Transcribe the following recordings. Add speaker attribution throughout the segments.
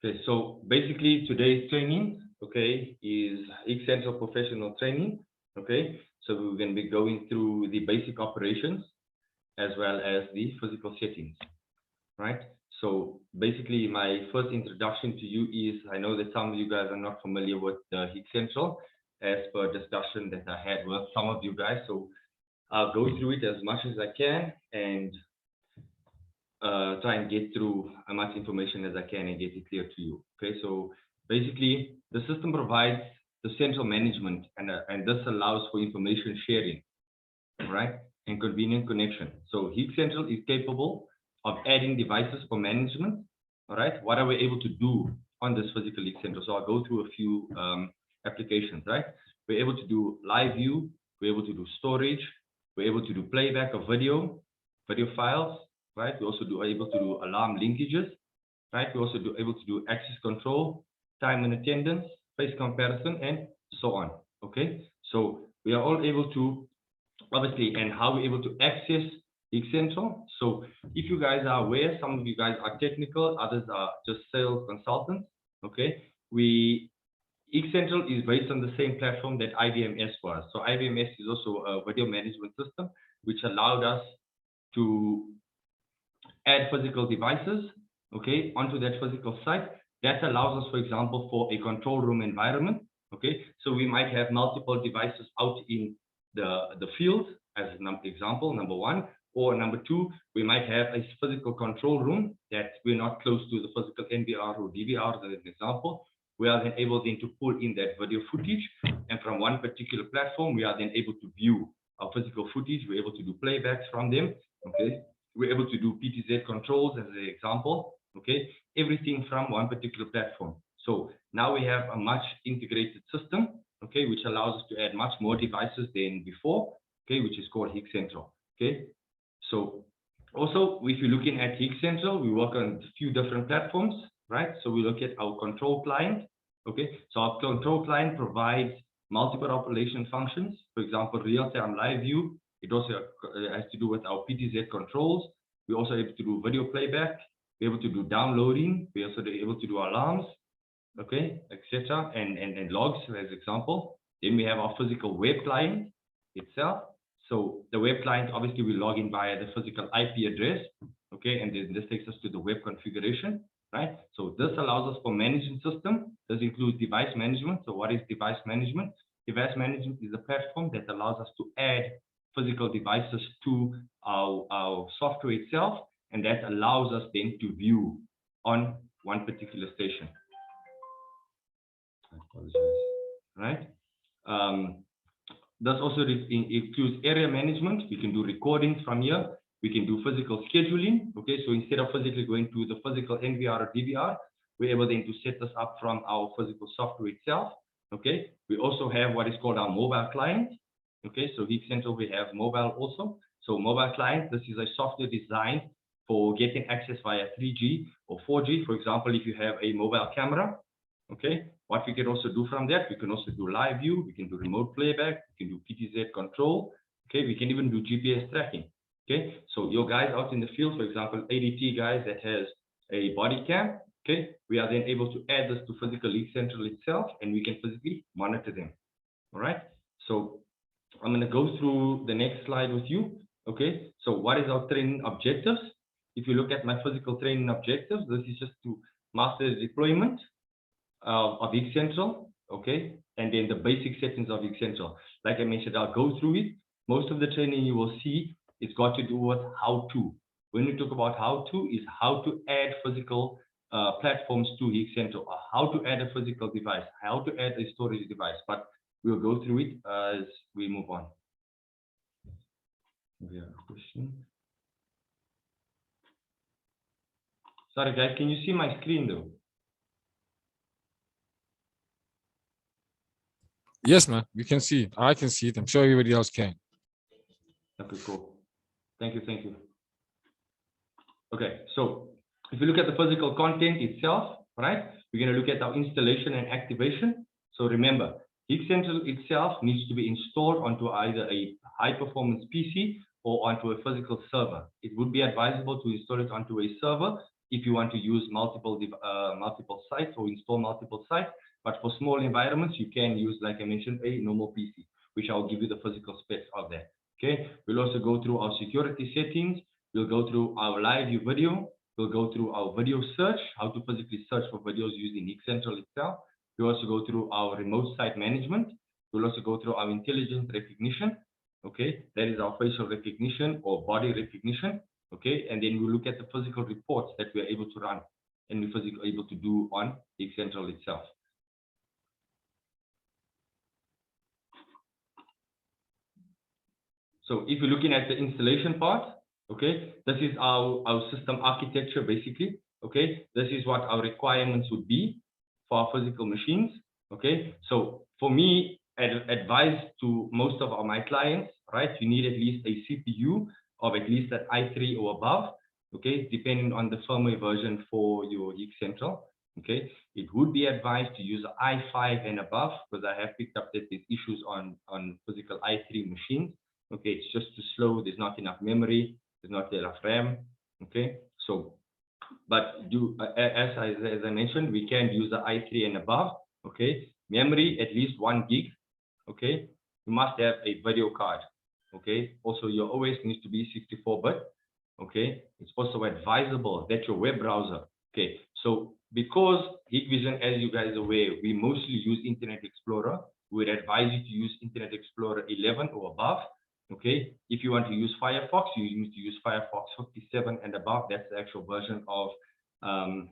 Speaker 1: Okay, so basically today's training, okay, is HIK-Central professional training. Okay, so we're going to be going through the basic operations as well as the physical settings, right? So basically my first introduction to you is, I know that some of you guys are not familiar with the HIK-Central as per discussion that I had with some of you guys. So I'll go through it as much as I can and try and get through as much information as I can and get it clear to you. Okay, so basically the system provides the central management and this allows for information sharing, right, and convenient connection. So HIK-Central is capable of adding devices for management. All right, what are we able to do on this physical HIK-Central? So I'll go through a few applications, right? We're able to do live view, we're able to do storage, we're able to do playback of video files, right? We also able to do alarm linkages, right? We also able to do access control, time and attendance, face comparison, and so on. Okay, so we are all able to obviously, and how we're able to access HIK-Central. So if you guys are aware, some of you guys are technical, others are just sales consultants. Okay, HIK-Central is based on the same platform that IBMS was. So IBMS is also a video management system, which allowed us to add physical devices, okay, onto that physical site. That allows us, for example, for a control room environment, okay, so we might have multiple devices out in the field as an example, number one, or number two, we might have a physical control room that we're not close to the physical NVR or DVR as an example. We are then able then to pull in that video footage, and from one particular platform, we are then able to view our physical footage. We're able to do playbacks from them, okay. We're able to do PTZ controls as an example, okay, everything from one particular platform. So now we have a much integrated system, okay, which allows us to add much more devices than before, okay, which is called HIK-Central, okay. So also, if you're looking at HIK-Central, we work on a few different platforms, right? So we look at our control client, okay. So our control client provides multiple operation functions, for example, real-time live view. It also has to do with our PTZ controls. We're also able to do video playback. We're able to do downloading. We're also able to do alarms, okay, etc. and logs as example. Then we have our physical web client itself. So the web client, obviously we log in via the physical IP address, okay, and then this takes us to the web configuration, right? So this allows us for managing system. This includes device management. So what is device management? Device management is a platform that allows us to add physical devices to our software itself, and that allows us then to view on one particular station. I apologize, right? This also includes area management. We can do recordings from here. We can do physical scheduling. Okay, so instead of physically going to the physical NVR or DVR, we're able then to set this up from our physical software itself. Okay, we also have what is called our mobile client. Okay, so HIK-Central, we have mobile also. So mobile client, this is a software designed for getting access via 3G or 4G. For example, if you have a mobile camera, okay, what we can also do from that, we can also do live view, we can do remote playback, we can do PTZ control, okay, we can even do GPS tracking, okay. So your guys out in the field, for example, ADT guys that has a body cam, okay, we are then able to add this to physical HIK-Central itself, and we can physically monitor them, all right. So I'm going to go through the next slide with you, okay. So what is our training objectives? If you look at my physical training objectives, this is just to master the deployment of HIK-Central, okay, and then the basic settings of HIK-Central. Like I mentioned, I'll go through it. Most of the training you will see, it's got to do with how to. When we talk about how to, is how to add physical platforms to HIK-Central, or how to add a physical device, how to add a storage device. But we'll go through it as we move on. We have a question. Sorry guys, can you see my screen though?
Speaker 2: Yes, man, we can see it. I can see it. I'm sure everybody else can.
Speaker 1: Okay, cool. Thank you, thank you. Okay, so if you look at the physical content itself, right, we're going to look at our installation and activation. So remember, HIK-Central itself needs to be installed onto either a high-performance PC or onto a physical server. It would be advisable to install it onto a server if you want to use multiple sites or install multiple sites. But for small environments, you can use, like I mentioned, a normal PC, which I'll give you the physical specs of that. Okay. We'll also go through our security settings. We'll go through our live view video. We'll go through our video search, how to physically search for videos using HIK-Central itself. We'll also go through our remote site management. We'll also go through our intelligent recognition. Okay, that is our facial recognition or body recognition. Okay, and then we'll look at the physical reports that we're able to run and we're physically able to do on HIK-Central itself. So if you're looking at the installation part, okay, this is our system architecture basically. Okay, this is what our requirements would be for our physical machines. Okay, so for me, advice to most of my clients, right, you need at least a CPU of at least an i3 or above. Okay, depending on the firmware version for your HIK-Central. Okay, it would be advised to use i5 and above, because I have picked up that there's issues on physical i3 machines. Okay, it's just too slow. There's not enough memory. There's not enough RAM. Okay, so, but as I mentioned, we can use the i3 and above. Okay, memory at least 1 gig. Okay, you must have a video card. Okay, also your OS needs to be 64-bit. Okay, it's also advisable that your web browser. Okay, so because Hikvision, as you guys are aware, we mostly use Internet Explorer. We'd advise you to use Internet Explorer 11 or above. Okay, if you want to use Firefox, you need to use Firefox 57 and above. That's the actual version of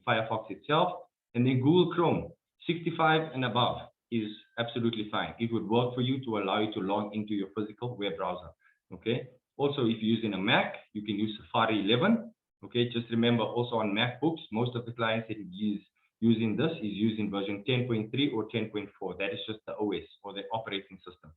Speaker 1: Firefox itself. And then Google Chrome 65 and above is absolutely fine. It would work for you to allow you to log into your physical web browser. Okay, also if you're using a Mac, you can use Safari 11. Okay, just remember also on MacBooks, most of the clients that use using this is using version 10.3 or 10.4. That is just the OS or the operating system.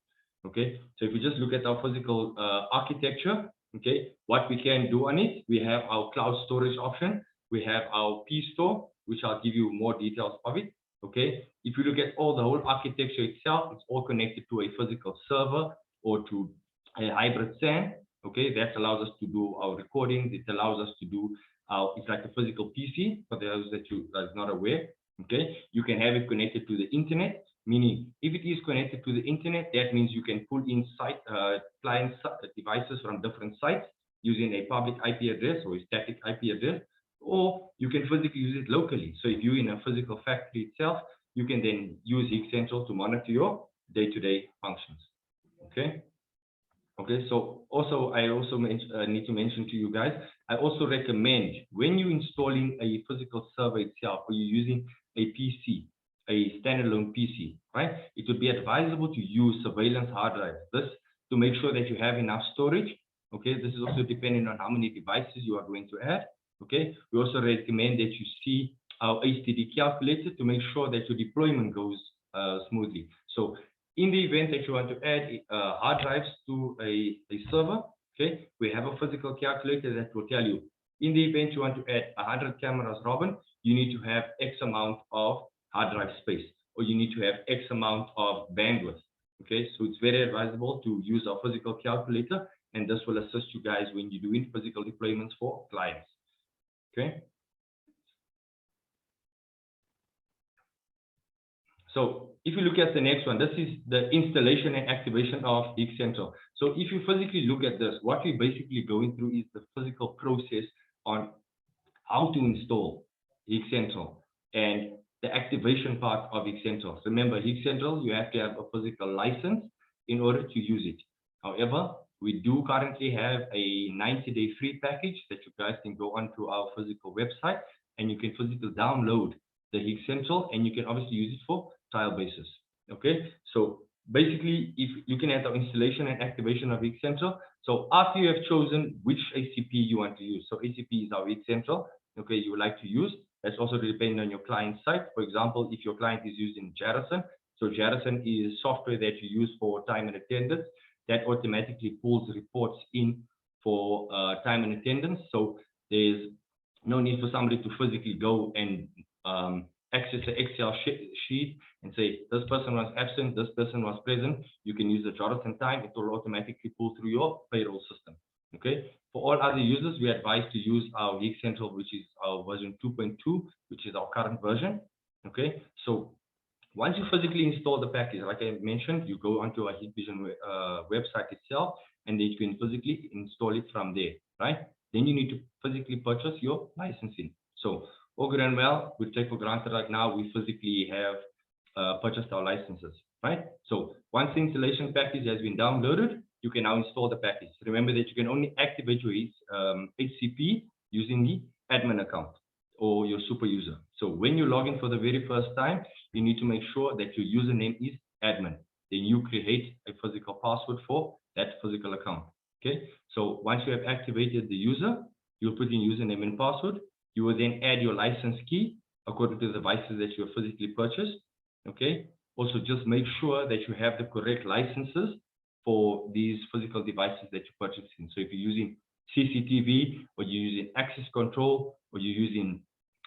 Speaker 1: Okay, so if you just look at our physical architecture, okay, what we can do on it, we have our cloud storage option, we have our P-Store, which I'll give you more details of it. Okay, if you look at all the whole architecture itself, it's all connected to a physical server or to a hybrid SAN. Okay, that allows us to do our recordings. It allows us to do it's like a physical PC for those that you are not aware. Okay, you can have it connected to the internet. Meaning, if it is connected to the internet, that means you can pull in client devices from different sites using a public IP address or a static IP address, or you can physically use it locally. So if you're in a physical factory itself, you can then use HIK-Central to monitor your day-to-day functions. Okay. Okay. So also, I also need to mention to you guys, I also recommend when you're installing a physical server itself, or you're using a PC, a standalone PC, right? It would be advisable to use surveillance hard drives. This to make sure that you have enough storage. Okay, this is also depending on how many devices you are going to add. Okay, we also recommend that you see our HDD calculator to make sure that your deployment goes smoothly. So in the event that you want to add hard drives to a server, okay, we have a physical calculator that will tell you, in the event you want to add 100 cameras, Robin, you need to have X amount of hard drive space, or you need to have X amount of bandwidth. Okay, so it's very advisable to use our physical calculator, and this will assist you guys when you're doing physical deployments for clients. Okay. So if you look at the next one, this is the installation and activation of HIK-Central. So if you physically look at this, what we're basically going through is the physical process on how to install HIK-Central and the activation part of HIK-Central. Remember, HIK-Central, you have to have a physical license in order to use it. However, we do currently have a 90-day free package that you guys can go onto our physical website, and you can physically download the HIK-Central, and you can obviously use it for trial basis. Okay, so basically, if looking at the installation and activation of HIK-Central, so after you have chosen which ACP you want to use, so ACP is our HIK-Central, okay, you would like to use. That's also depending on your client site. For example, if your client is using Jarrison, so Jarrison is software that you use for time and attendance that automatically pulls reports in for time and attendance. So there's no need for somebody to physically go and access the Excel sheet and say, this person was absent, this person was present. You can use the Jarrison time. It will automatically pull through your payroll system. Okay. For all other users, we advise to use our HIK-xample, which is our version 2.2, which is our current version. Okay. So once you physically install the package, like I mentioned, you go onto our Hikvision website itself, and then you can physically install it from there, right? Then you need to physically purchase your licensing. So all good and well, we take for granted right now we physically have purchased our licenses, right? So once the installation package has been downloaded, you can now install the package. Remember that you can only activate your HCP using the admin account or your super user. So when you log in for the very first time, you need to make sure that your username is admin. Then you create a physical password for that physical account. Okay. So once you have activated the user, you'll put in username and password. You will then add your license key according to the devices that you have physically purchased. Okay. Also, just make sure that you have the correct licenses for these physical devices that you're purchasing. So if you're using CCTV, or you're using access control, or you're using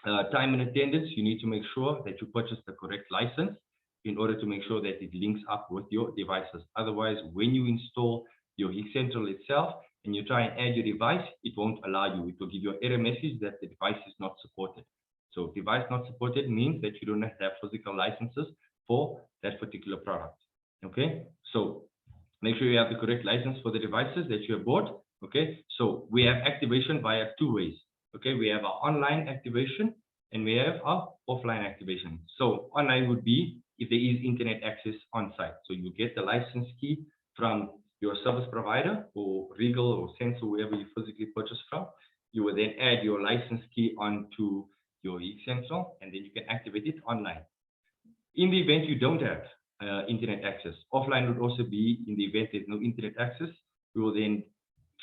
Speaker 1: time and attendance, you need to make sure that you purchase the correct license in order to make sure that it links up with your devices. Otherwise, when you install your HIK-xample itself and you try and add your device, it won't allow you. It will give you an error message that the device is not supported. So device not supported means that you don't have physical licenses for that particular product. Okay, so make sure you have the correct license for the devices that you have bought. Okay, so we have activation via two ways. Okay, we have our online activation and we have our offline activation. So online would be if there is internet access on site. So you get the license key from your service provider or Regal or Sensor, wherever you physically purchase from. You will then add your license key onto your HIK-xample and then you can activate it online. In the event you don't have internet access, offline would also be in the event there's no internet access. We will then,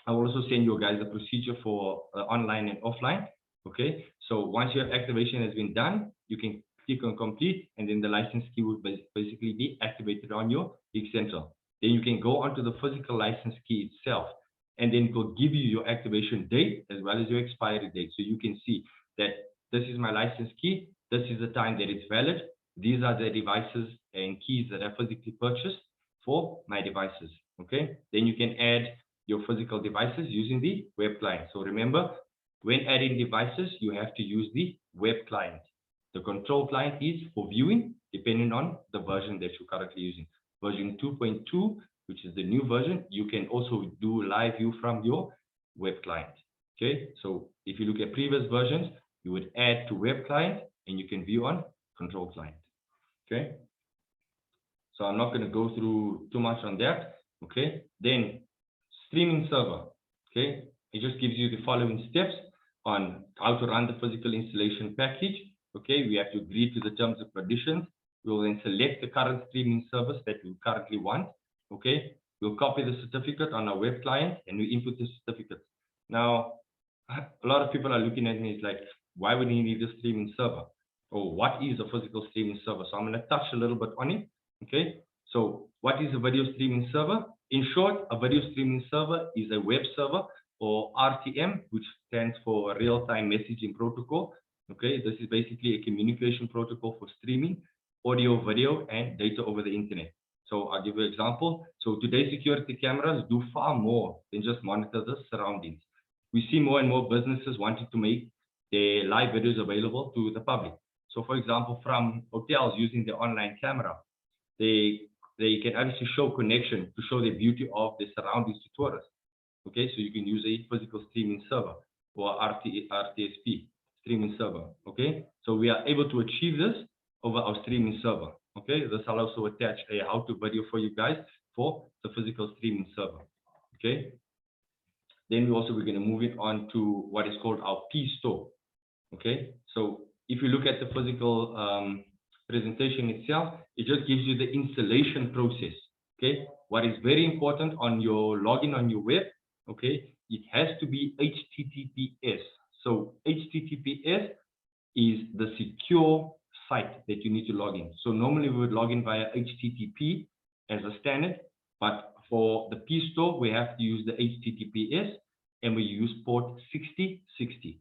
Speaker 1: I will also send you guys a procedure for online and offline. Okay, so once your activation has been done, you can click on complete, and then the license key will basically be activated on your HIK-xample. Then you can go onto the physical license key itself, and then it will give you your activation date as well as your expiry date. So you can see that this is my license key, this is the time that it's valid, these are the devices and keys that I physically purchased for my devices. Okay, then you can add your physical devices using the web client. So remember, when adding devices, you have to use the web client. The control client is for viewing, depending on the version that you're currently using. Version 2.2, which is the new version, you can also do live view from your web client. Okay, so if you look at previous versions, you would add to web client and you can view on control client. Okay, so I'm not going to go through too much on that. Okay, then streaming server. Okay, it just gives you the following steps on how to run the physical installation package. Okay, we have to agree to the terms and conditions. We will then select the current streaming service that we currently want. Okay, we'll copy the certificate on our web client and we input the certificate. Now, a lot of people are looking at me like, why would you need a streaming server? Or what is a physical streaming server? So I'm going to touch a little bit on it. Okay, so what is a video streaming server? In short, a video streaming server is a web server or RTM, which stands for real-time messaging protocol. Okay, this is basically a communication protocol for streaming audio, video, and data over the internet. So I'll give you an example. So today's security cameras do far more than just monitor the surroundings. We see more and more businesses wanting to make their live videos available to the public. So for example, from hotels using the online camera, they can actually show connection to show the beauty of the surroundings to tourists. Okay, so you can use a physical streaming server or RTSP streaming server. Okay, so we are able to achieve this over our streaming server. Okay, this I'll also attach a how-to video for you guys for the physical streaming server. Okay, then we're going to move it on to what is called our P store. Okay, so if you look at the physical presentation itself, it just gives you the installation process. Okay, what is very important on your login on your web, okay, it has to be HTTPS. So HTTPS is the secure site that you need to log in. So normally we would log in via HTTP as a standard, but for the P store, we have to use the HTTPS and we use port 6060.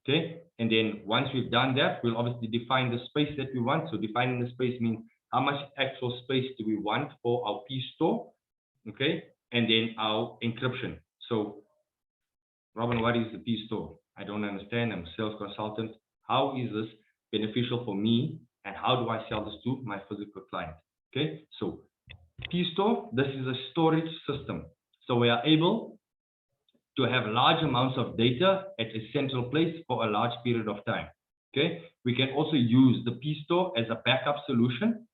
Speaker 1: Okay, and then once we've done that, we'll obviously define the space that we want. So defining the space means how much actual space do we want for our P store, okay, and then our encryption. So Robin, what is the P-store? I don't understand. I'm a sales consultant. How is this beneficial for me? And how do I sell this to my physical client? Okay, so P-store, this is a storage system. So we are able to have large amounts of data at a central place for a large period of time. Okay, we can also use the P-store as a backup solution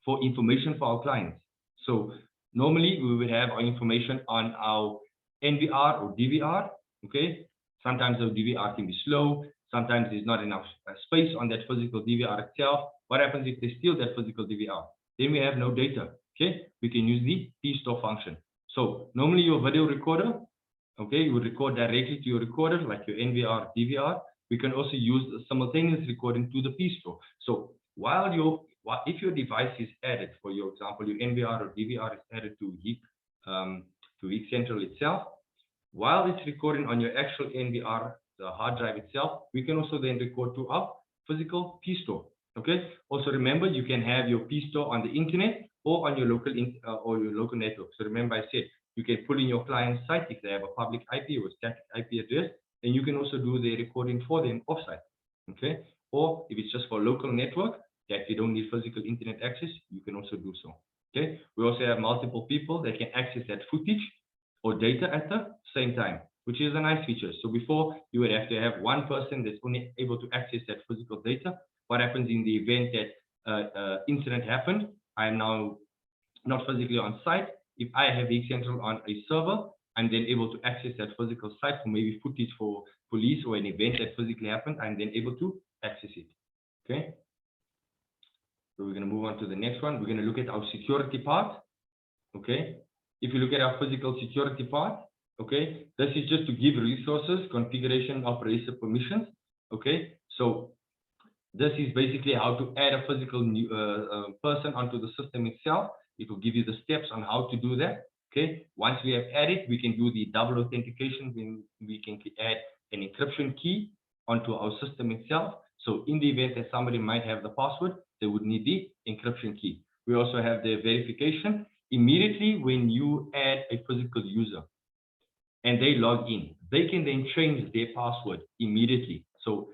Speaker 1: for information for our clients. So normally we would have our information on our NVR or DVR. Okay, sometimes the DVR can be slow. Sometimes there's not enough space on that physical DVR itself. What happens if they steal that physical DVR? Then we have no data. Okay, we can use the P-store function. So normally your video recorder, okay, you would record directly to your recorder like your NVR, DVR. We can also use simultaneous recording to the P-store. So if your device is added, for your example, your NVR or DVR is added to HIK-Central itself, while it's recording on your actual NVR, the hard drive itself, we can also then record to our physical P-store. Okay. Also remember, you can have your P-store on the internet or on your local network. So remember, I said you can put in your client's site if they have a public IP or a static IP address, and you can also do the recording for them offsite. Okay. Or if it's just for local network that you don't need physical internet access, you can also do so. Okay. We also have multiple people that can access that footage or data at the same time, which is a nice feature. So before, you would have to have one person that's only able to access that physical data. What happens in the event that incident happened? I am now not physically on site. If I have HIK-Central on a server, I'm then able to access that physical site for maybe footage for police or an event that physically happened. I'm then able to access it. Okay. So we're going to move on to the next one. We're going to look at our security part. Okay. If you look at our physical security part, okay, this is just to give resources, configuration, operator permissions. Okay. So this is basically how to add a physical person onto the system itself. It will give you the steps on how to do that. Okay. Once we have added, we can do the double authentication. When we can add an encryption key onto our system itself. So in the event that somebody might have the password, they would need the encryption key. We also have the verification. Immediately when you add a physical user and they log in, they can then change their password immediately. So